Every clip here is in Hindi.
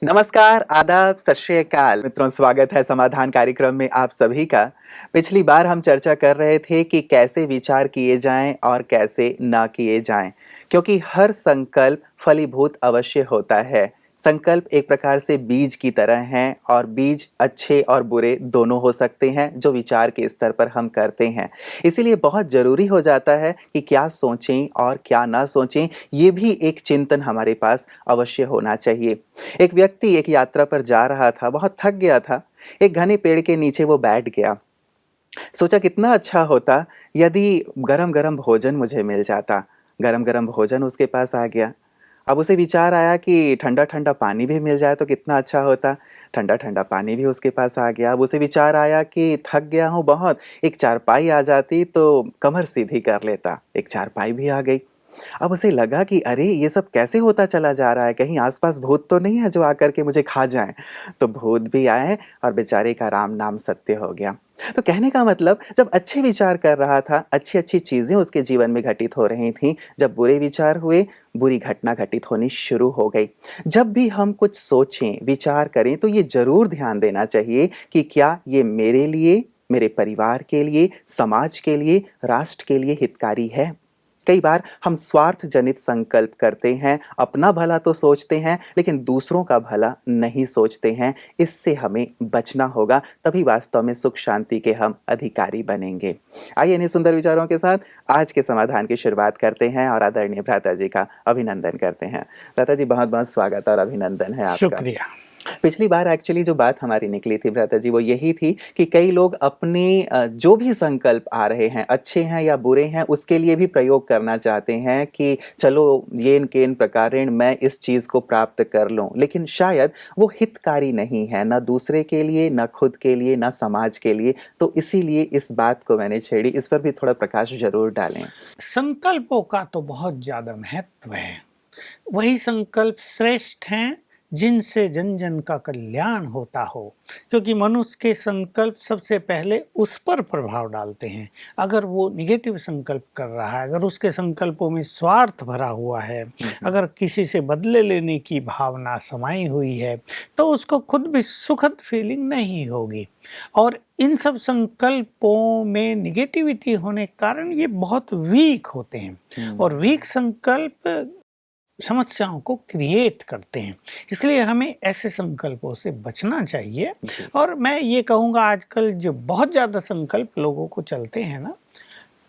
नमस्कार, आदाब, सत श्री अकाल। मित्रों, स्वागत है समाधान कार्यक्रम में आप सभी का। पिछली बार हम चर्चा कर रहे थे कि कैसे विचार किए जाएँ और कैसे ना किए जाएँ, क्योंकि हर संकल्प फलीभूत अवश्य होता है। संकल्प एक प्रकार से बीज की तरह हैं और बीज अच्छे और बुरे दोनों हो सकते हैं, जो विचार के स्तर पर हम करते हैं। इसीलिए बहुत ज़रूरी हो जाता है कि क्या सोचें और क्या ना सोचें, ये भी एक चिंतन हमारे पास अवश्य होना चाहिए। एक व्यक्ति एक यात्रा पर जा रहा था, बहुत थक गया था। एक घने पेड़ के नीचे वो बैठ गया। सोचा कितना अच्छा होता यदि गरम-गरम भोजन मुझे मिल जाता। गरम-गरम भोजन उसके पास आ गया। अब उसे विचार आया कि ठंडा-ठंडा पानी भी मिल जाए तो कितना अच्छा होता। ठंडा-ठंडा पानी भी उसके पास आ गया। अब उसे विचार आया कि थक गया हूँ बहुत, एक चारपाई आ जाती तो कमर सीधी कर लेता। एक चारपाई भी आ गई। अब उसे लगा कि अरे! ये सब कैसे होता चला जा रहा है? कहीं आस-पास भूत तो नहीं है जो आकर के मुझे खा जाएँ? तो भूत भी आए और बेचारे का राम नाम सत्य हो गया। तो कहने का मतलब जब अच्छे विचार कर रहा था, अच्छी-अच्छी चीज़ें उसके जीवन में घटित हो रही थीं, जब बुरे विचार हुए, बुरी घटना घटित होनी शुरू हो गई। जब भी हम कुछ सोचें, विचार करें तो ये ज़रूर ध्यान देना चाहिए कि क्या ये मेरे लिए, मेरे परिवार के लिए, समाज के लिए, राष्ट्र के लिए हितकारी है? कई बार हम स्वार्थ जनित संकल्प करते हैं, अपना भला तो सोचते हैं, लेकिन दूसरों का भला नहीं सोचते हैं। इससे हमें बचना होगा, तभी वास्तव में सुख शांति के हम अधिकारी बनेंगे। आइए इन्हीं सुंदर विचारों के साथ आज के समाधान की शुरुआत करते हैं और आदरणीय भ्राता जी का अभिनंदन करते हैं। भ्राता जी, बहुत-बहुत स्वागत और अभिनंदन है आपका। शुक्रिया। पिछली बार एक्चुअली जो बात हमारी निकली थी भ्राता जी, वो यही थी कि कई लोग अपने जो भी संकल्प आ रहे हैं, अच्छे हैं या बुरे हैं, उसके लिए भी प्रयोग करना चाहते हैं कि चलो येन केन प्रकारेण मैं इस चीज़ को प्राप्त कर लूँ। लेकिन शायद वो हितकारी नहीं है, ना दूसरे के लिए, ना खुद के लिए, ना समाज के लिए। तो इसीलिए इस बात को मैंने छेड़ी, इस पर भी थोड़ा प्रकाश ज़रूर डालें। संकल्पों का तो बहुत ज़्यादा महत्व है। वही संकल्प श्रेष्ठ हैं जिनसे जन-जन का कल्याण होता हो। क्योंकि मनुष्य के संकल्प सबसे पहले उस पर प्रभाव डालते हैं। अगर वो नेगेटिव संकल्प कर रहा है, अगर उसके संकल्पों में स्वार्थ भरा हुआ है, हुँ, हुँ। अगर किसी से बदले लेने की भावना समाई हुई है, तो उसको खुद भी सुखद फीलिंग नहीं होगी। और इन सब संकल्पों में नेगेटिविटी होने के कारण ये बहुत वीक होते हैं हुँ, और वीक संकल्प समस्याओं को क्रिएट करते हैं। इसलिए हमें ऐसे संकल्पों से बचना चाहिए। जी। और मैं ये कहूँगा, आजकल जो बहुत ज़्यादा संकल्प लोगों को चलते हैं ना,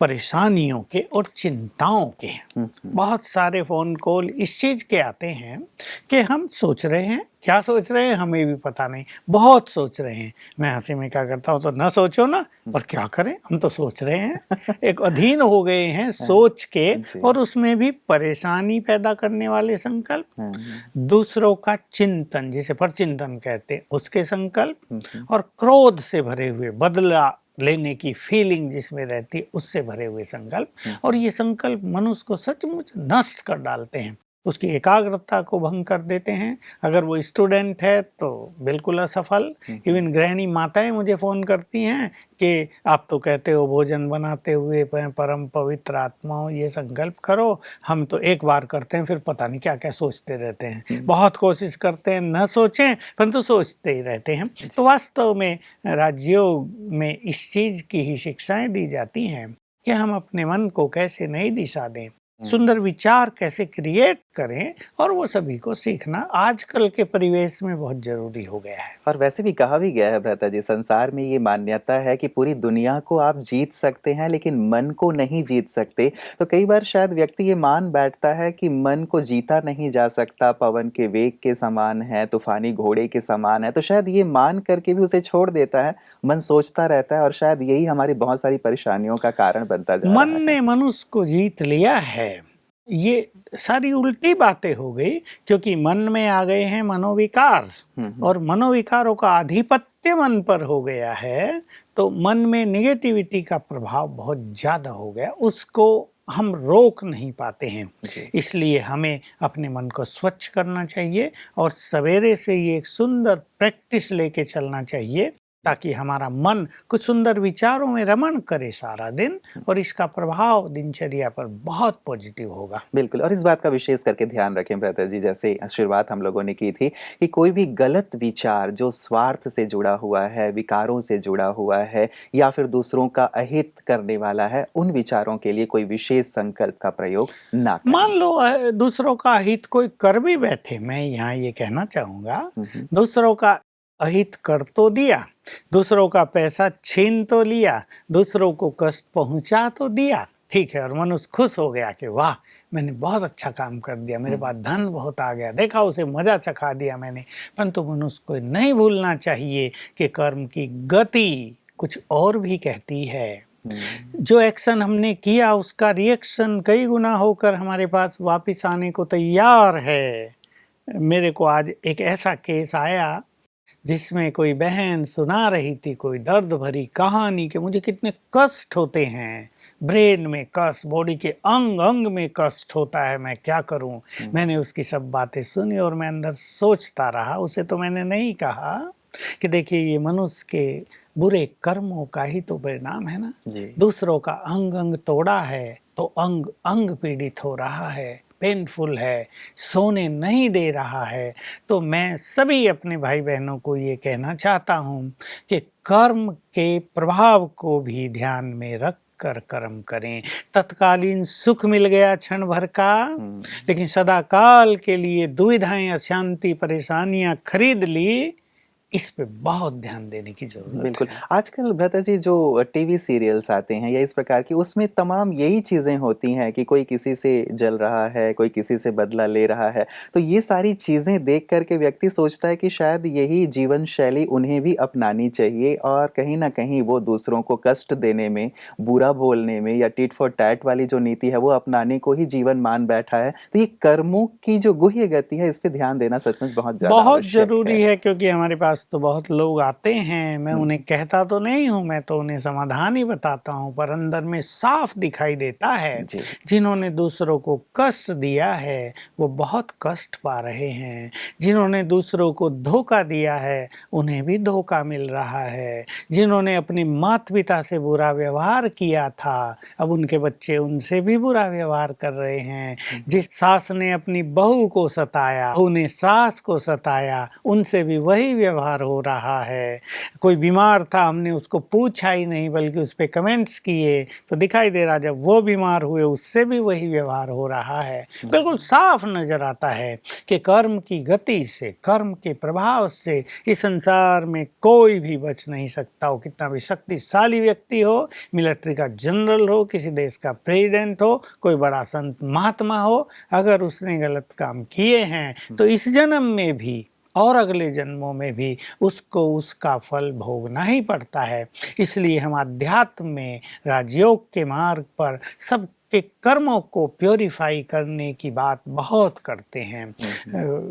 परेशानियों के और चिंताओं के। हुँ, हुँ। बहुत सारे फ़ोन कॉल इस चीज़ के आते हैं कि हम सोच रहे हैं, क्या सोच रहे हैं हमें भी पता नहीं, बहुत सोच रहे हैं। मैं हँसी में क्या करता हूँ, तो ना सोचो ना, पर क्या करें, हम तो सोच रहे हैं। एक अधीन हो गए हैं हाँ, सोच के, जी। और उसमें भी परेशानी पैदा करने वाले संकल्प। हाँ, हाँ। दूसरों का चिंतन, जिसे परचिंतन कहते हैं, उसके संकल्प। हुँ, हुँ। और क्रोध से भरे हुए, बदला लेने की फीलिंग जिसमें रहती है, उससे भरे हुए संकल्प। हुँ, और हुँ। ये संकल्प मनुष्य को सचमुच नष्ट कर डालते हैं, उसकी एकाग्रता को भंग कर देते हैं। अगर वो स्टूडेंट है तो बिल्कुल असफल। हुँ, हुँ। इवन गृहिणी माताएं मुझे फ़ोन करती हैं कि आप तो कहते हो भोजन बनाते हुए परम पवित्र आत्माओं ये संकल्प करो, हम तो एक बार करते हैं फिर पता नहीं क्या क्या सोचते रहते हैं। हुँ, बहुत कोशिश करते हैं न सोचें, परंतु सोचते ही रहते हैं। जी। तो वास्तव में राजयोग में इस चीज़ की ही शिक्षाएं दी जाती हैं कि हम अपने मन को कैसे नई दिशा दें, हुँ। सुंदर विचार कैसे क्रिएट करें, और वो सभी को सीखना आजकल के परिवेश में बहुत ज़रूरी हो गया है। और वैसे भी कहा भी गया है भ्राता जी, संसार में ये मान्यता है कि पूरी दुनिया को आप जीत सकते हैं लेकिन मन को नहीं जीत सकते। तो कई बार शायद व्यक्ति ये मान बैठता है कि मन को जीता नहीं जा सकता, पवन के वेग के समान है, तूफानी घोड़े के समान है, तो शायद ये मान करके भी उसे छोड़ देता है। मन सोचता रहता है और शायद यही हमारी बहुत सारी परेशानियों का कारण बनता जा मन रहा है। ने मनुष्य को जीत लिया है, ये सारी उल्टी बातें हो गई। क्योंकि मन में आ गए हैं मनोविकार, हुँ, हुँ। और मनोविकारों का आधिपत्य मन पर हो गया है। तो मन में निगेटिविटी का प्रभाव बहुत ज़्यादा हो गया, उसको हम रोक नहीं पाते हैं। जी। इसलिए हमें अपने मन को स्वच्छ करना चाहिए और सवेरे से ये एक सुंदर प्रैक्टिस लेके चलना चाहिए, ताकि हमारा मन कुछ सुंदर विचारों में रमण करे सारा दिन, और इसका प्रभाव दिनचर्या पर बहुत पॉजिटिव होगा। बिल्कुल, और इस बात का विशेष करके ध्यान रखें ब्रदर जी, जैसे शुरुआत हम लोगों ने की थी कि कोई भी गलत विचार जो स्वार्थ से जुड़ा हुआ है, विकारों से जुड़ा हुआ है या फिर दूसरों का अहित करने वाला है, उन विचारों के लिए कोई विशेष संकल्प का प्रयोग ना करें। मान लो दूसरों का हित कोई कर भी बैठे, मैं यहाँ ये कहना चाहूँगा, दूसरों का अहित कर तो दिया, दूसरों का पैसा छीन तो लिया, दूसरों को कष्ट पहुंचा तो दिया, ठीक है, और मनुष्य खुश हो गया कि वाह मैंने बहुत अच्छा काम कर दिया, मेरे पास धन बहुत आ गया, देखा उसे मजा चखा दिया मैंने। परंतु मनुष्य को नहीं भूलना चाहिए कि कर्म की गति कुछ और भी कहती है। जो एक्शन हमने किया उसका रिएक्शन कई गुना होकर हमारे पास वापस आने को तैयार है। मेरे को आज एक ऐसा केस आया जिसमें कोई बहन सुना रही थी कोई दर्द भरी कहानी कि मुझे कितने कष्ट होते हैं, ब्रेन में कष्ट, बॉडी के अंग अंग में कष्ट होता है, मैं क्या करूं। मैंने उसकी सब बातें सुनी और मैं अंदर सोचता रहा। उसे तो मैंने नहीं कहा कि देखिए ये मनुष्य के बुरे कर्मों का ही तो परिणाम है ना। दूसरों का अंग अंग तोड़ा है तो अंग अंग पीड़ित हो रहा है, पेनफुल है, सोने नहीं दे रहा है। तो मैं सभी अपने भाई बहनों को ये कहना चाहता हूँ कि कर्म के प्रभाव को भी ध्यान में रख कर कर्म करें। तत्कालीन सुख मिल गया क्षण भर का, लेकिन सदा काल के लिए दुविधाएं, अशांति, परेशानियां खरीद ली। इस पे बहुत ध्यान देने की जरूरत है। बिल्कुल, आजकल भ्राता जी जो टीवी सीरियल्स आते हैं या इस प्रकार की, उसमें तमाम यही चीज़ें होती हैं कि कोई किसी से जल रहा है, कोई किसी से बदला ले रहा है। तो ये सारी चीज़ें देख कर के व्यक्ति सोचता है कि शायद यही जीवन शैली उन्हें भी अपनानी चाहिए, और कहीं न कहीं वो दूसरों को कष्ट देने में, बुरा बोलने में या टिट फॉर टैट वाली जो नीति है वो अपनाने को ही जीवन मान बैठा है। तो ये कर्मों की जो गुह्य गति है, इस पे ध्यान देना सचमुच बहुत ज़्यादा बहुत आवश्यक जरूरी है, क्योंकि हमारे पास तो बहुत लोग आते हैं, मैं उन्हें कहता तो नहीं हूँ, मैं तो उन्हें समाधान ही बताता हूँ, पर अंदर में साफ दिखाई देता है जिन्होंने दूसरों को कष्ट दिया है वो बहुत कष्ट पा रहे हैं। जिन्होंने दूसरों को धोखा दिया है उन्हें भी धोखा मिल रहा है। जिन्होंने अपने माता पिता से बुरा व्यवहार किया था अब उनके बच्चे उनसे भी बुरा व्यवहार कर रहे हैं। जिस सास ने अपनी बहू को सताया, बहू ने सास को सताया, उनसे भी वही व्यवहार हो रहा है। कोई बीमार था, हमने उसको पूछा ही नहीं बल्कि उस पे कमेंट्स किए, तो दिखाई दे रहा जब वो बीमार हुए उससे भी वही व्यवहार हो रहा है। बिल्कुल साफ नजर आता है कि कर्म की गति से, कर्म के प्रभाव से इस संसार में कोई भी बच नहीं सकता हो। कितना भी शक्तिशाली व्यक्ति हो, मिलिट्री का जनरल हो, किसी देश का प्रेसिडेंट हो, कोई बड़ा संत महात्मा हो, अगर उसने गलत काम किए हैं तो इस जन्म में भी और अगले जन्मों में भी उसको उसका फल भोगना ही पड़ता है। इसलिए हम अध्यात्म में, राजयोग के मार्ग पर सब के कर्मों को प्योरीफाई करने की बात बहुत करते हैं।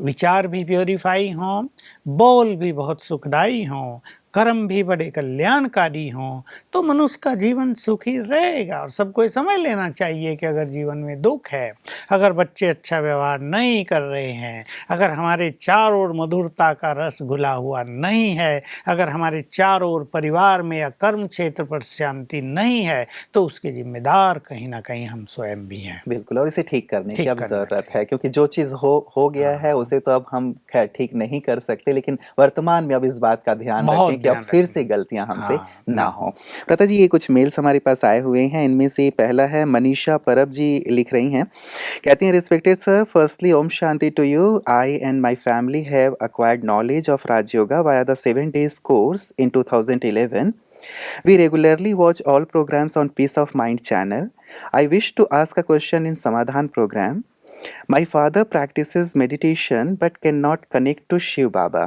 विचार भी प्योरीफाई हों, बोल भी बहुत सुखदायी हों, कर्म भी बड़े कल्याणकारी हों, तो मनुष्य का जीवन सुखी रहेगा। और सबको ये समझ लेना चाहिए कि अगर जीवन में दुख है, अगर बच्चे अच्छा व्यवहार नहीं कर रहे हैं, अगर हमारे चारों ओर मधुरता का रस घुला हुआ नहीं है, अगर हमारे चारों ओर परिवार में या कर्म क्षेत्र पर शांति नहीं है, तो उसके जिम्मेदार कहीं ना कहीं हम स्वयं भी हैं। बिल्कुल, और इसे ठीक करने की अब ज़रूरत है, क्योंकि जो चीज़ हो गया है उसे तो अब हम खैर ठीक नहीं कर सकते, लेकिन वर्तमान में अब इस बात का ध्यान रखें कि अब फिर से गलतियां हमसे ना हो। प्रता जी, ये कुछ मेल्स हमारे पास आए हुए हैं, इनमें से पहला है मनीषा परब जी लिख रही हैं, कहती हैं respected sir, firstly Om Shanti to you. I and my family have acquired knowledge of Raj Yoga via the 7 days course in 2011. We regularly watch all programs on Peace of Mind channel. I wish to ask a question in Samadhan program. My father practices meditation but cannot connect to Shiv Baba.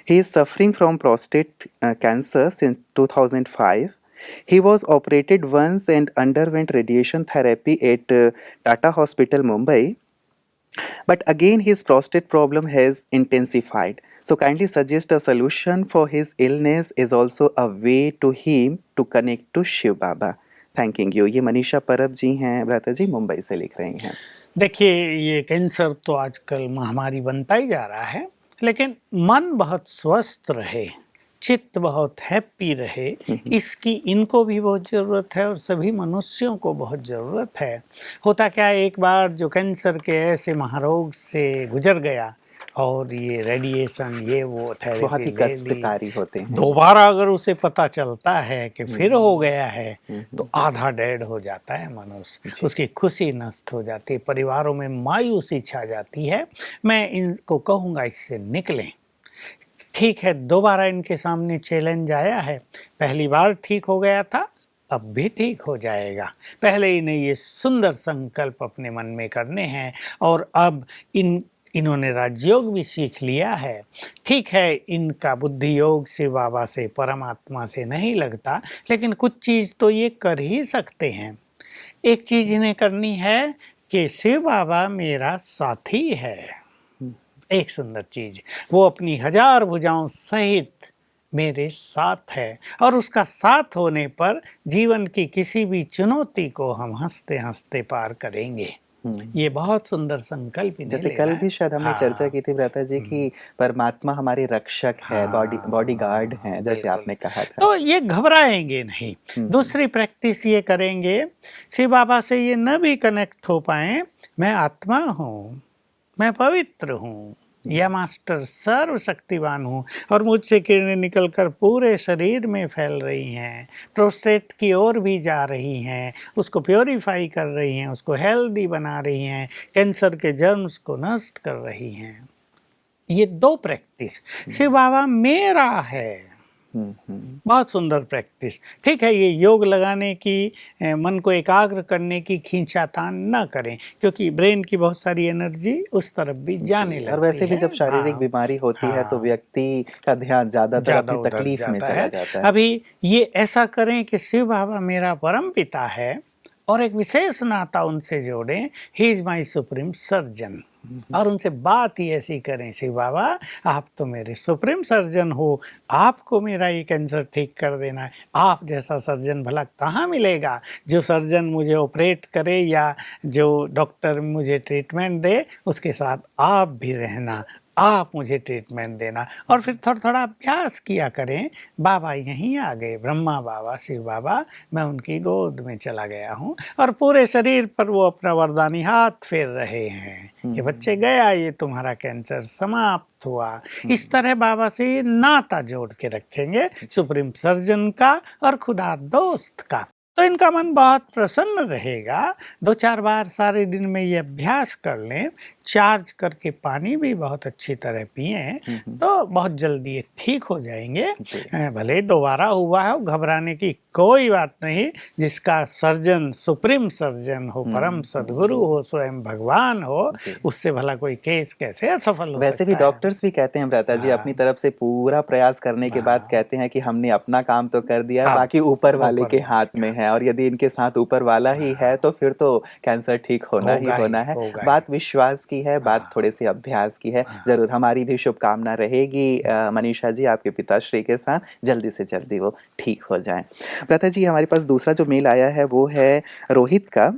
He is suffering from prostate cancer since 2005. He was operated once and underwent radiation therapy at Tata Hospital, Mumbai. But again, his prostate problem has intensified. So kindly suggest a solution for his illness is also a way to him to connect to Shiv Baba. Thanking you. ये मनीषा परब जी हैं भ्राता जी, मुंबई से लिख रही हैं। देखिए, ये कैंसर तो आजकल महामारी बनता ही जा रहा है, लेकिन मन बहुत स्वस्थ रहे, चित्त बहुत हैप्पी रहे, इसकी इनको भी बहुत ज़रूरत है और सभी मनुष्यों को बहुत ज़रूरत है। होता क्या है, एक बार जो कैंसर के ऐसे महारोग से गुजर गया और ये रेडिएशन ये वो बहुत थेरेपी ही ले ली, कष्टकारी होते हैं। दोबारा अगर उसे पता चलता है कि फिर हो गया है तो आधा डेड हो जाता है मनुष्य, उसकी खुशी नष्ट हो जाती है, परिवारों में मायूसी छा जाती है। मैं इनको कहूँगा इससे निकलें। ठीक है, दोबारा इनके सामने चैलेंज आया है, पहली बार ठीक हो गया था, अब भी ठीक हो जाएगा। पहले इन्हें ये सुंदर संकल्प अपने मन में करने हैं और अब इन्होंने राजयोग भी सीख लिया है। ठीक है, इनका बुद्धि योग शिव बाबा से परमात्मा से नहीं लगता, लेकिन कुछ चीज़ तो ये कर ही सकते हैं। एक चीज़ इन्हें करनी है कि शिव बाबा मेरा साथी है। एक सुंदर चीज़, वो अपनी 1000 भुजाओं सहित मेरे साथ है और उसका साथ होने पर जीवन की किसी भी चुनौती को हम हंसते हंसते पार करेंगे। ये बहुत सुंदर संकल्प इन्हें जैसे लेना कल है। भी शायद हमने चर्चा की थी भ्राता जी कि परमात्मा हमारे रक्षक है, बॉडी गार्ड हैं, जैसे बिल्कुल। आपने कहा था। तो ये घबराएंगे नहीं। दूसरी प्रैक्टिस ये करेंगे, शिव बाबा से ये न भी कनेक्ट हो पाए, मैं आत्मा हूँ, मैं पवित्र हूँ, या मास्टर सर्वशक्तिवान हूँ और मुझसे किरणें निकलकर पूरे शरीर में फैल रही हैं, प्रोस्टेट की ओर भी जा रही हैं, उसको प्योरीफाई कर रही हैं, उसको हेल्दी बना रही हैं, कैंसर के जर्म्स को नष्ट कर रही हैं। ये 2 प्रैक्टिस, शिव बाबा मेरा है, बहुत सुंदर प्रैक्टिस। ठीक है, ये योग लगाने की, मन को एकाग्र करने की खींचातान न करें, क्योंकि ब्रेन की बहुत सारी एनर्जी उस तरफ भी जाने लगती है। और वैसे भी जब शारीरिक बीमारी होती है तो व्यक्ति का ध्यान ज़्यादातर अपनी उधर तकलीफ में जाता चला है। जाता है। अभी ये ऐसा करें कि शिव बाबा मेरा परम पिता है और एक विशेष नाता उनसे जोड़ें, he is my supreme surgeon, और उनसे बात ही ऐसी करें, शिव बाबा आप तो मेरे सुप्रीम सर्जन हो, आपको मेरा ये कैंसर ठीक कर देना है, आप जैसा सर्जन भला कहाँ मिलेगा, जो सर्जन मुझे ऑपरेट करे या जो डॉक्टर मुझे ट्रीटमेंट दे उसके साथ आप भी रहना, आप मुझे ट्रीटमेंट देना। और फिर थोड़ा थोड़ा अभ्यास किया करें। बाबा यहीं आ गए, ब्रह्मा बाबा, शिव बाबा, मैं उनकी गोद में चला गया हूँ और पूरे शरीर पर वो अपना वरदानी हाथ फेर रहे हैं कि बच्चे गया, ये तुम्हारा कैंसर समाप्त हुआ। इस तरह बाबा से ये नाता जोड़ के रखेंगे, सुप्रीम सर्जन का और खुदा दोस्त का, तो इनका मन बहुत प्रसन्न रहेगा। 2-4 बार सारे दिन में ये अभ्यास कर लें, चार्ज करके पानी भी बहुत अच्छी तरह पिएं, तो बहुत जल्दी ये ठीक हो जाएंगे। भले दोबारा हुआ है, घबराने की कोई बात नहीं, जिसका सर्जन सुप्रीम सर्जन हो, परम सदगुरु हो, स्वयं भगवान हो, उससे भला कोई केस कैसे असफल हो वैसे सकता भी है। डॉक्टर्स भी कहते हैं भ्राता जी, अपनी तरफ से पूरा प्रयास करने के बाद कहते हैं कि हमने अपना काम तो कर दिया, बाकी ऊपर वाले के हाथ में है, और यदि इनके साथ ऊपर वाला ही है तो फिर तो कैंसर ठीक होना ही होना है। बात विश्वास की है, बात थोड़े से अभ्यास की है। जरूर हमारी भी शुभकामना रहेगी मनीषा जी आपके पिताश्री के साथ, जल्दी से जल्दी वो ठीक हो जाएं। भ्राता जी, हमारे पास दूसरा जो मेल आया है वो है रोहित का,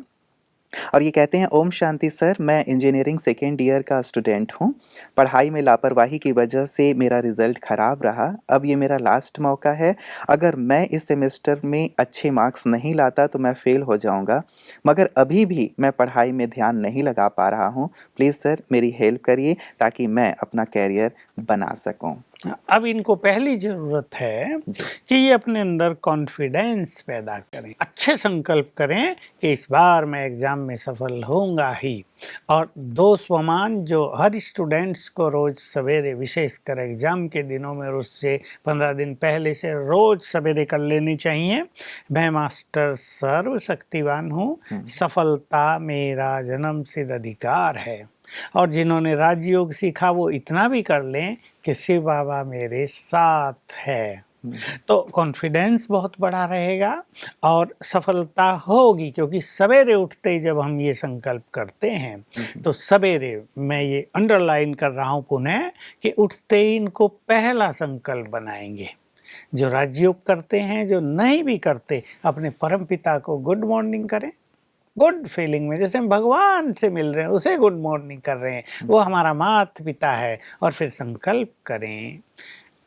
और ये कहते हैं, ओम शांति सर, मैं इंजीनियरिंग सेकेंड ईयर का स्टूडेंट हूँ। पढ़ाई में लापरवाही की वजह से मेरा रिजल्ट ख़राब रहा। अब ये मेरा लास्ट मौका है, अगर मैं इस सेमेस्टर में अच्छे मार्क्स नहीं लाता तो मैं फ़ेल हो जाऊँगा, मगर अभी भी मैं पढ़ाई में ध्यान नहीं लगा पा रहा हूँ। प्लीज़ सर मेरी हेल्प करिए ताकि मैं अपना कैरियर बना सकूँ। अब इनको पहली ज़रूरत है कि ये अपने अंदर कॉन्फिडेंस पैदा करें, अच्छे संकल्प करें कि इस बार मैं एग्ज़ाम में सफल होऊंगा ही। और 2 स्वमान जो हर स्टूडेंट्स को रोज़ सवेरे, विशेषकर एग्ज़ाम के दिनों में उससे 15 दिन पहले से रोज़ सवेरे कर लेनी चाहिए। मैं मास्टर सर्वशक्तिवान हूँ, सफलता मेरा जन्मसिद्ध अधिकार है। और जिन्होंने राजयोग सीखा वो इतना भी कर लें कि शिव बाबा मेरे साथ है, तो कॉन्फिडेंस बहुत बड़ा रहेगा और सफलता होगी। क्योंकि सवेरे उठते ही जब हम ये संकल्प करते हैं तो सवेरे, मैं ये अंडरलाइन कर रहा हूँ पुनः, कि उठते ही इनको पहला संकल्प बनाएंगे। जो राजयोग करते हैं, जो नहीं भी करते, अपने परम पिता को गुड मॉर्निंग करें, गुड फीलिंग में, जैसे हम भगवान से मिल रहे हैं, उसे गुड मॉर्निंग कर रहे हैं, वो हमारा माता पिता है। और फिर संकल्प करें,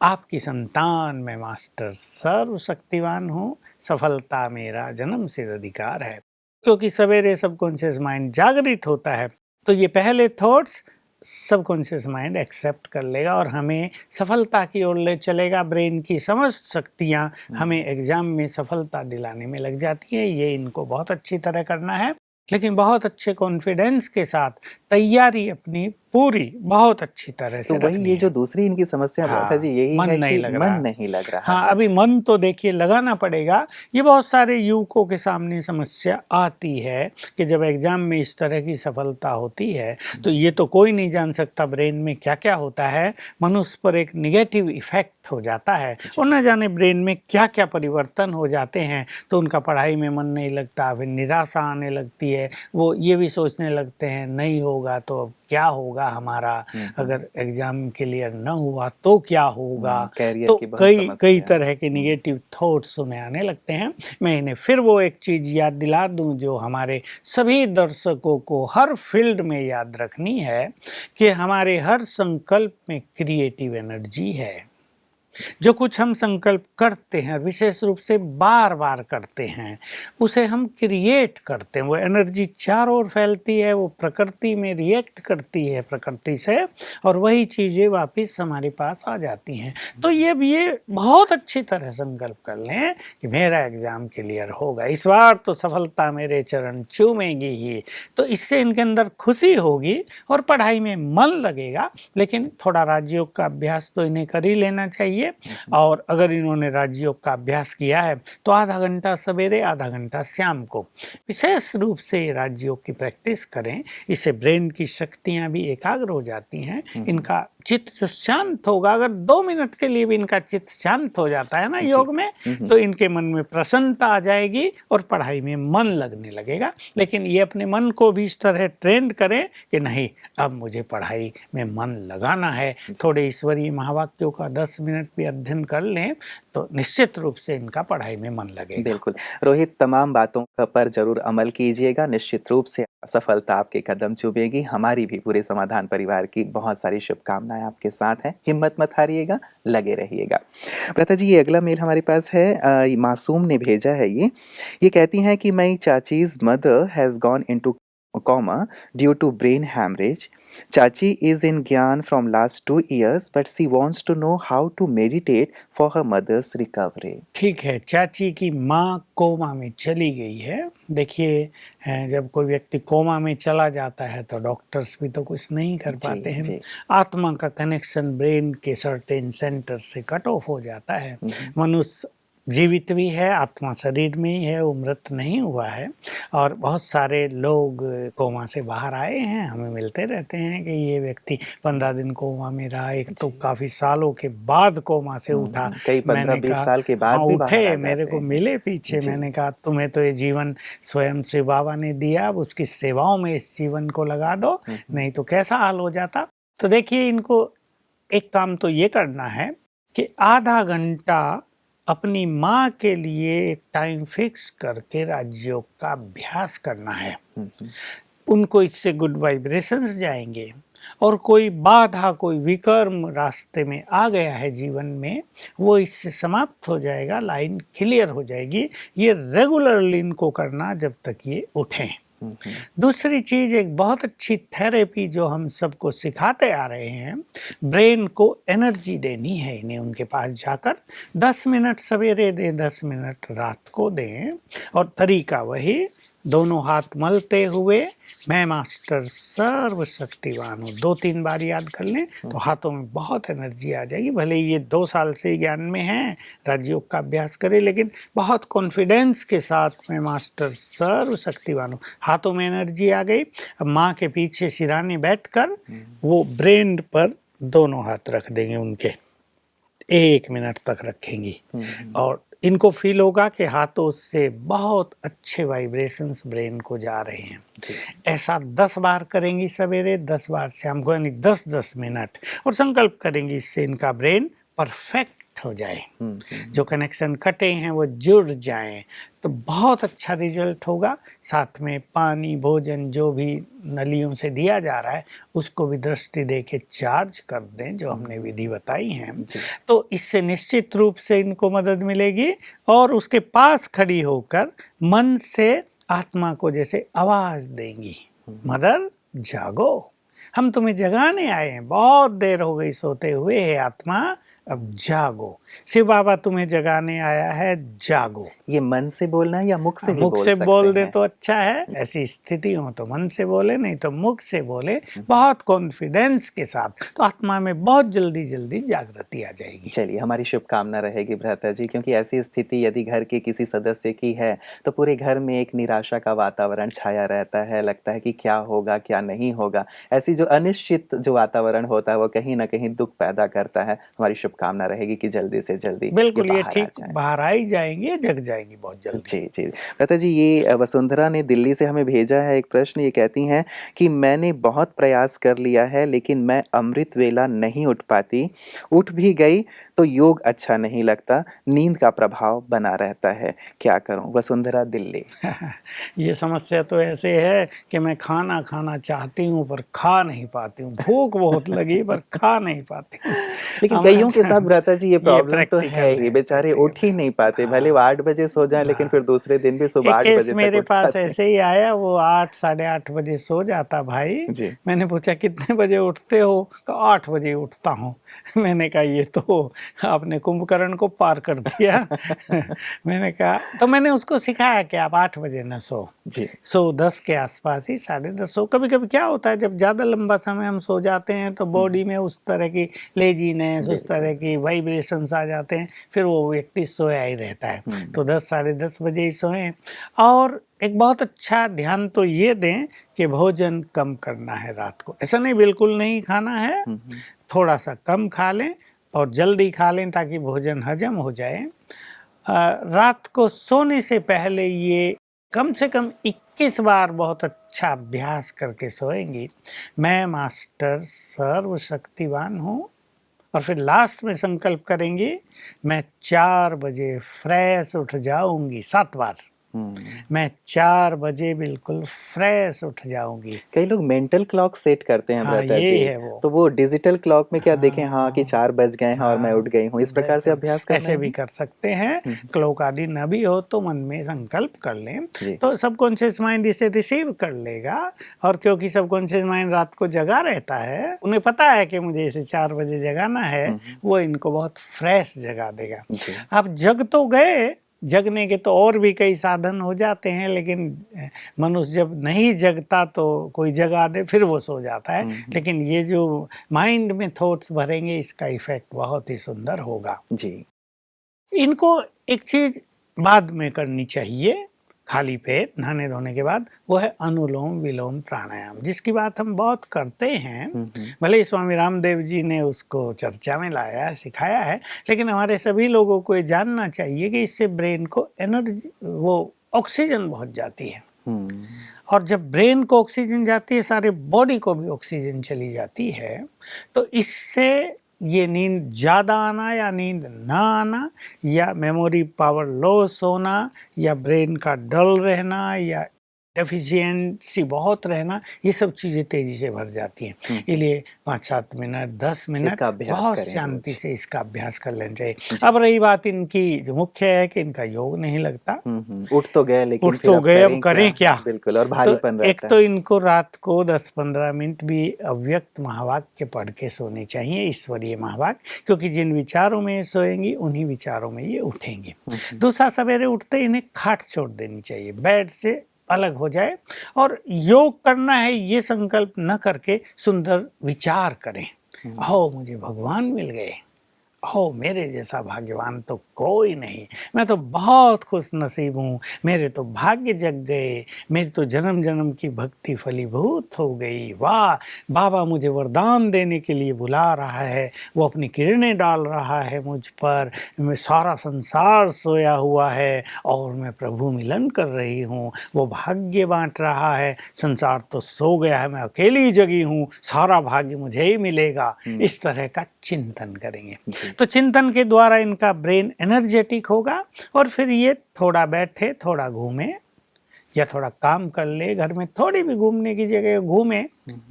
आपकी संतान मैं मास्टर सर्वशक्तिवान हूँ, सफलता मेरा जन्म सिद्ध अधिकार है। क्योंकि सवेरे सबकॉन्शियस माइंड जागृत होता है तो ये पहले थॉट्स सबकॉन्शियस माइंड एक्सेप्ट कर लेगा और हमें सफलता की ओर ले चलेगा। ब्रेन की समस्त शक्तियाँ हमें एग्जाम में सफलता दिलाने में लग जाती है। ये इनको बहुत अच्छी तरह करना है, लेकिन बहुत अच्छे कॉन्फिडेंस के साथ तैयारी अपनी पूरी बहुत अच्छी तरह तो से वही रखनी ये है। जो दूसरी इनकी समस्या लता जी यही मन है नहीं कि लग मन रहा। नहीं लग रहा हाँ, है। अभी मन तो देखिए लगाना पड़ेगा। ये बहुत सारे युवकों के सामने समस्या आती है कि जब एग्जाम में इस तरह की सफलता होती है तो ये तो कोई नहीं जान सकता ब्रेन में क्या क्या होता है। मनुष्य पर एक निगेटिव इफेक्ट हो जाता है और न जाने ब्रेन में क्या क्या परिवर्तन हो जाते हैं। तो उनका पढ़ाई में मन नहीं लगता, फिर निराशा आने लगती है। वो ये भी सोचने लगते हैं नहीं होगा तो अब क्या होगा हमारा, अगर एग्जाम क्लियर न हुआ तो क्या होगा। कैरियर तो की बहुत कई समस्या कई है। तरह के निगेटिव थॉट्स उन्हें आने लगते हैं। मैं इन्हें फिर वो एक चीज़ याद दिला दूं जो हमारे सभी दर्शकों को हर फील्ड में याद रखनी है कि हमारे हर संकल्प में क्रिएटिव एनर्जी है। जो कुछ हम संकल्प करते हैं, विशेष रूप से बार बार करते हैं, उसे हम क्रिएट करते हैं। वो एनर्जी चारों ओर फैलती है, वो प्रकृति में रिएक्ट करती है प्रकृति से, और वही चीज़ें वापस हमारे पास आ जाती हैं। तो ये बहुत अच्छी तरह संकल्प कर लें कि मेरा एग्ज़ाम क्लियर होगा, इस बार तो सफलता मेरे चरण चूमेगी ही। तो इससे इनके अंदर खुशी होगी और पढ़ाई में मन लगेगा। लेकिन थोड़ा राजयोग का अभ्यास तो इन्हें कर ही लेना चाहिए। और अगर इन्होंने राजयोग का अभ्यास किया है तो आधा घंटा सवेरे आधा घंटा शाम को विशेष रूप से राजयोग की प्रैक्टिस करें। इससे ब्रेन की शक्तियां भी एकाग्र हो जाती हैं। इनका चित्त जो शांत होगा, अगर 2 मिनट के लिए भी इनका चित्त शांत हो जाता है ना योग में, तो इनके मन में प्रसन्नता आ जाएगी और पढ़ाई में मन लगने लगेगा। लेकिन ये अपने मन को भी इस तरह ट्रेन करें कि नहीं, अब मुझे पढ़ाई में मन लगाना है। थोड़े ईश्वरीय महावाक्यों का 10 मिनट भी अध्ययन कर लें तो निश्चित रूप से इनका पढ़ाई में मन लगेगा। बिल्कुल रोहित, तमाम बातों पर जरूर अमल कीजिएगा, निश्चित रूप से सफलता आपके कदम चूमेगी। हमारी भी पूरे समाधान परिवार की बहुत सारी शुभकामनाएं आपके साथ हैं। हिम्मत मत हारिएगा, लगे रहिएगा। प्रथा जी, ये अगला मेल हमारे पास है, मासूम ने भेजा है। ये कहती हैं कि माई चाचीज mother has gone into coma due to brain hemorrhage. Chachi is in Gyan from last 2 years, but she wants to know how to meditate for her mother's recovery. ठीक है, चाची की माँ कोमा में चली गई है। देखिए, जब कोई व्यक्ति कोमा में चला जाता है तो डॉक्टर्स भी तो कुछ नहीं कर पाते हैं। आत्मा का कनेक्शन ब्रेन के सर्टेन सेंटर से कट ऑफ हो जाता है। मनुष्य जीवित भी है, आत्मा शरीर में ही है, वो मृत नहीं हुआ है। और बहुत सारे लोग कोमा से बाहर आए हैं, हमें मिलते रहते हैं कि ये व्यक्ति 15 दिन कोमा में रहा, एक तो काफ़ी सालों के बाद कोमा से उठा। कई 15-20 साल के बाद भी बाहर आ उठे, जाते मेरे को हैं। मिले पीछे। मैंने कहा तुम्हें तो ये जीवन स्वयं से बाबा ने दिया, अब उसकी सेवाओं में इस जीवन को लगा दो, नहीं तो कैसा हाल हो जाता। तो देखिए, इनको एक काम तो ये करना है कि आधा घंटा अपनी माँ के लिए एक टाइम फिक्स करके राजयोग का अभ्यास करना है। उनको इससे गुड वाइब्रेशंस जाएंगे और कोई बाधा, कोई विकर्म रास्ते में आ गया है जीवन में, वो इससे समाप्त हो जाएगा, लाइन क्लियर हो जाएगी। ये रेगुलरली इनको करना जब तक ये उठें। दूसरी चीज़, एक बहुत अच्छी थेरेपी जो हम सबको सिखाते आ रहे हैं, ब्रेन को एनर्जी देनी है इन्हें। उनके पास जाकर 10 मिनट सवेरे दें, 10 मिनट रात को दें। और तरीका वही, दोनों हाथ मलते हुए मैं मास्टर सर्वशक्तिवान हूँ 2-3 बार याद कर लें तो हाथों में बहुत एनर्जी आ जाएगी। भले ये 2 साल से ज्ञान में हैं, राजयोग का अभ्यास करें, लेकिन बहुत कॉन्फिडेंस के साथ मैं मास्टर सर्वशक्तिवान हूँ। हाथों में एनर्जी आ गई। अब माँ के पीछे सिराने बैठकर वो ब्रेन पर दोनों हाथ रख देंगे, उनके 1 मिनट तक रखेंगी और इनको फील होगा कि हाथों से बहुत अच्छे वाइब्रेशंस ब्रेन को जा रहे हैं। ऐसा 10 बार करेंगी सवेरे, 10 बार शाम को, यानी 10-10 मिनट, और संकल्प करेंगी इससे इनका ब्रेन परफेक्ट कनेक्ट हो जाए, जो कनेक्शन कटे हैं वो जुड़ जाएं, तो बहुत अच्छा रिजल्ट होगा। साथ में पानी भोजन जो भी नलियों से दिया जा रहा है उसको भी दृष्टि दे के चार्ज कर दें, जो हमने विधि बताई हैं। तो इससे निश्चित रूप से इनको मदद मिलेगी। और उसके पास खड़ी होकर मन से आत्मा को जैसे आवाज देंगी, मदर जागो, हम तुम्हें जगाने आए हैं, बहुत देर हो गई सोते हुए, है आत्मा अब जागो, शिव बाबा तुम्हें जगाने आया है, जागो। ये मन से बोलना है या मुख से भी मुख बोल से सकते बोल दे हैं? तो अच्छा है, ऐसी स्थिति हो तो मन से बोले, नहीं तो मुख से बोले, बहुत कॉन्फिडेंस के साथ, तो आत्मा में बहुत जल्दी जल्दी जागृति आ जाएगी। चलिए, हमारी शुभकामना रहेगी भ्राता जी, क्योंकि ऐसी स्थिति यदि घर के किसी सदस्य की है तो पूरे घर में एक निराशा का वातावरण छाया रहता है। लगता है कि क्या होगा क्या नहीं होगा, ऐसी जो अनिश्चित जो वातावरण होता है वो कहीं ना कहीं दुख पैदा करता है। हमारी शुभकामना रहेगी कि जल्दी से जल्दी बिल्कुल ये बाहर आ ठीक जाए। बाहर आ ही जाएंगे, जग जाएंगी बहुत जल्दी। जी जी भ्राता जी, ये वसुंधरा ने दिल्ली से हमें भेजा है एक प्रश्न। ये कहती हैं कि मैंने बहुत प्रयास कर लिया है लेकिन मैं अमृत वेला नहीं उठ पाती, उठ भी गई तो योग अच्छा नहीं लगता, नींद का प्रभाव बना रहता है, क्या करूं? वसुंधरा, दिल्ली। ये समस्या तो ऐसे है कि मैं खाना खाना चाहती हूँ पर खा नहीं पाती हूँ, भूख बहुत लगी पर खा नहीं पाती हूँ। लेकिन कईयों के साथ भ्राता जी ये प्रॉब्लम तो है प्रैक्टिकल ही, बेचारे उठ ही नहीं पाते, भले वो 8 बजे सो जाएं लेकिन फिर दूसरे दिन भी सुबह एक 8 केस बजे तक मेरे उठ पास पाते हैं। ऐसे ही आया, वो 8 साढ़े 8 बजे सो जाता भाई। जी। मैंने पूछा कितने बजे उठते हो? कहा 8 बजे उठता हूँ। मैंने कहा ये तो आपने कुंभकर्ण को पार कर दिया। मैंने कहा, तो मैंने उसको सिखाया कि आप 8 बजे न सो, जी। सो 10 के आसपास ही, 10:30 सो। कभी कभी क्या होता है जब ज़्यादा लंबा समय हम सो जाते हैं तो बॉडी में उस तरह की लेजीनेस, उस तरह की वाइब्रेशंस आ जाते हैं, फिर वो व्यक्ति सोया ही रहता है। तो 10 साढ़े 10 बजे ही सोएं। और एक बहुत अच्छा ध्यान तो ये दें कि भोजन कम करना है रात को। ऐसा नहीं बिल्कुल नहीं खाना है, थोड़ा सा कम खा लें और जल्दी खा लें ताकि भोजन हजम हो जाए। रात को सोने से पहले ये कम से कम 21 बार बहुत अच्छा अभ्यास करके सोएंगी, मैं मास्टर सर्वशक्तिवान हूँ। और फिर लास्ट में संकल्प करेंगी, मैं 4 बजे फ्रेश उठ जाऊंगी, 7 बार मैं 4 बजे बिल्कुल फ्रेश उठ जाऊंगी। कई लोग मेंटल क्लॉक सेट करते हैं हाँ, भ्राता ये जी, है वो। तो वो डिजिटल क्लॉक में क्या देखें, हाँ कि 4 बज गए हैं और मैं उठ गई हूँ, इस प्रकार से बिल्कुल, अभ्यास करना ऐसे है? भी कर सकते हैं। क्लॉक आदि न भी हो तो मन में संकल्प कर लें, जी। तो सबकॉन्शियस माइंड इसे रिसीव कर लेगा। और क्योंकि सबकॉन्शियस माइंड रात को जगा रहता है, उन्हें पता है कि मुझे इसे 4 बजे जगाना है, वो इनको बहुत फ्रेश जगा देगा। जी। आप जग तो गए, जगने के तो और भी कई साधन हो जाते हैं, लेकिन मनुष्य जब नहीं जगता तो कोई जगा दे फिर वो सो जाता है। लेकिन ये जो माइंड में थॉट्स भरेंगे, इसका इफेक्ट बहुत ही सुंदर होगा। जी। इनको एक चीज बाद में करनी चाहिए, खाली पेट नहाने धोने के बाद, वो है अनुलोम विलोम प्राणायाम, जिसकी बात हम बहुत करते हैं। भले ही स्वामी रामदेव जी ने उसको चर्चा में लाया है, सिखाया है, लेकिन हमारे सभी लोगों को ये जानना चाहिए कि इससे ब्रेन को एनर्जी, वो ऑक्सीजन बहुत जाती है। और जब ब्रेन को ऑक्सीजन जाती है, सारे बॉडी को भी ऑक्सीजन चली जाती है। तो इससे ये नींद ज़्यादा आना या नींद ना आना, या मेमोरी पावर लॉस होना, या ब्रेन का डल रहना, या डेफिशिएंसी बहुत रहना, ये सब चीज़ें तेज़ी से भर जाती हैं। इसलिए 5-7 मिनट 10 मिनट इसका अभ्यास बहुत करें शांति रोज। से इसका अभ्यास कर लेना चाहिए। अब रही बात इनकी, जो मुख्य है कि इनका योग नहीं लगता। उठ तो गए लेकिन उठ फिर तो अब गए, अब करें क्या? बिल्कुल, और तो भारीपन एक रहता तो है। इनको रात को 10-15 मिनट भी अव्यक्त महावाक्य पढ़ के सोने चाहिए, ईश्वरीय महावाक्य, क्योंकि जिन विचारों में ये सोएंगी उन्हीं विचारों में ये उठेंगे। दूसरा, सवेरे उठते इन्हें खाट छोड़ देनी चाहिए, बेड से अलग हो जाए, और योग करना है ये संकल्प न करके सुंदर विचार करें। हो मुझे भगवान मिल गए, हो मेरे जैसा भाग्यवान तो कोई नहीं, मैं तो बहुत खुश नसीब हूँ, मेरे तो भाग्य जग गए, मेरी तो जन्म जन्म की भक्ति फलीभूत हो गई, वाह बाबा मुझे वरदान देने के लिए बुला रहा है, वो अपनी किरणें डाल रहा है मुझ पर, मैं सारा संसार सोया हुआ है और मैं प्रभु मिलन कर रही हूँ, वो भाग्य बांट रहा है, संसार तो सो गया है, मैं अकेली जगी हूँ, सारा भाग्य मुझे ही मिलेगा। इस तरह का चिंतन करेंगे। तो चिंतन के द्वारा इनका ब्रेन एनर्जेटिक होगा और फिर ये थोड़ा बैठे, थोड़ा घूमे या थोड़ा काम कर ले, घर में थोड़ी भी घूमने की जगह घूमे।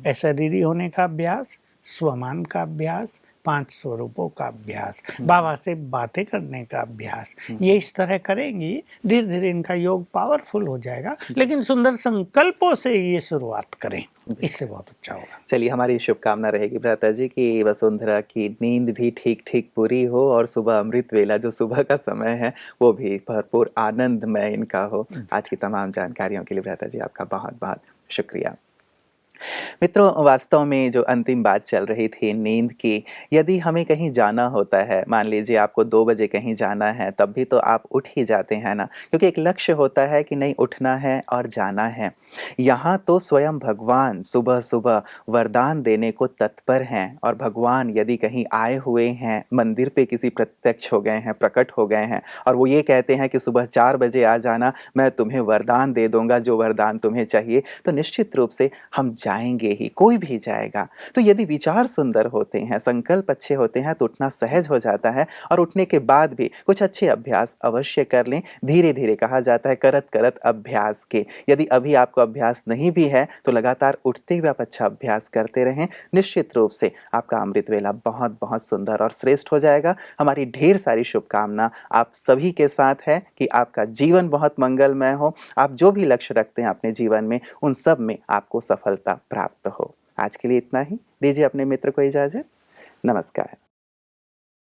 अशरीरी होने का अभ्यास, स्वमान का अभ्यास, 5 स्वरूपों का अभ्यास, बाबा से बातें करने का अभ्यास, ये इस तरह करेंगी, धीरे धीरे इनका योग पावरफुल हो जाएगा। लेकिन सुंदर संकल्पों से ये शुरुआत करें, इससे बहुत अच्छा होगा। चलिए, हमारी शुभकामना रहेगी भ्राता जी कि वसुंधरा की नींद भी ठीक ठीक पूरी हो और सुबह अमृत वेला जो सुबह का समय है वो भी भरपूर आनंदमय इनका हो। आज की तमाम जानकारियों के लिए भ्राता जी आपका बहुत बहुत शुक्रिया। मित्रों, वास्तव में जो अंतिम बात चल रही थी नींद की, यदि हमें कहीं जाना होता है, मान लीजिए आपको 2 बजे कहीं जाना है, तब भी तो आप उठ ही जाते हैं ना, क्योंकि एक लक्ष्य होता है कि नहीं, उठना है और जाना है। यहाँ तो स्वयं भगवान सुबह-सुबह वरदान देने को तत्पर हैं और भगवान यदि कहीं आए हुए हैं, मंदिर पे किसी प्रत्यक्ष हो गए हैं, प्रकट हो गए हैं और वो ये कहते हैं कि सुबह 4 बजे आ जाना, मैं तुम्हें वरदान दे दूँगा, जो वरदान तुम्हें चाहिए, तो निश्चित रूप से हम जाएँगे ही, कोई भी जाएगा। तो यदि विचार सुंदर होते हैं, संकल्प अच्छे होते हैं, तो उठना सहज हो जाता है और उठने के बाद भी कुछ अच्छे अभ्यास अवश्य कर लें। धीरे-धीरे कहा जाता है, करत-करत अभ्यास के। यदि अभी आपको अभ्यास नहीं भी है, तो लगातार उठते हुए आप अच्छा अभ्यास करते रहें। निश्चित रूप से आपका अमृत वेला बहुत-बहुत सुंदर और श्रेष्ठ हो जाएगा। हमारी ढेर सारी शुभकामना आप सभी के साथ है कि आपका जीवन बहुत मंगलमय हो। आप जो भी लक्ष्य रखते हैं अपने जीवन में, उन सब में आपको सफलता प्राप्त हो। आज के लिए इतना ही। दीजिए अपने मित्र को इजाज़त। नमस्कार।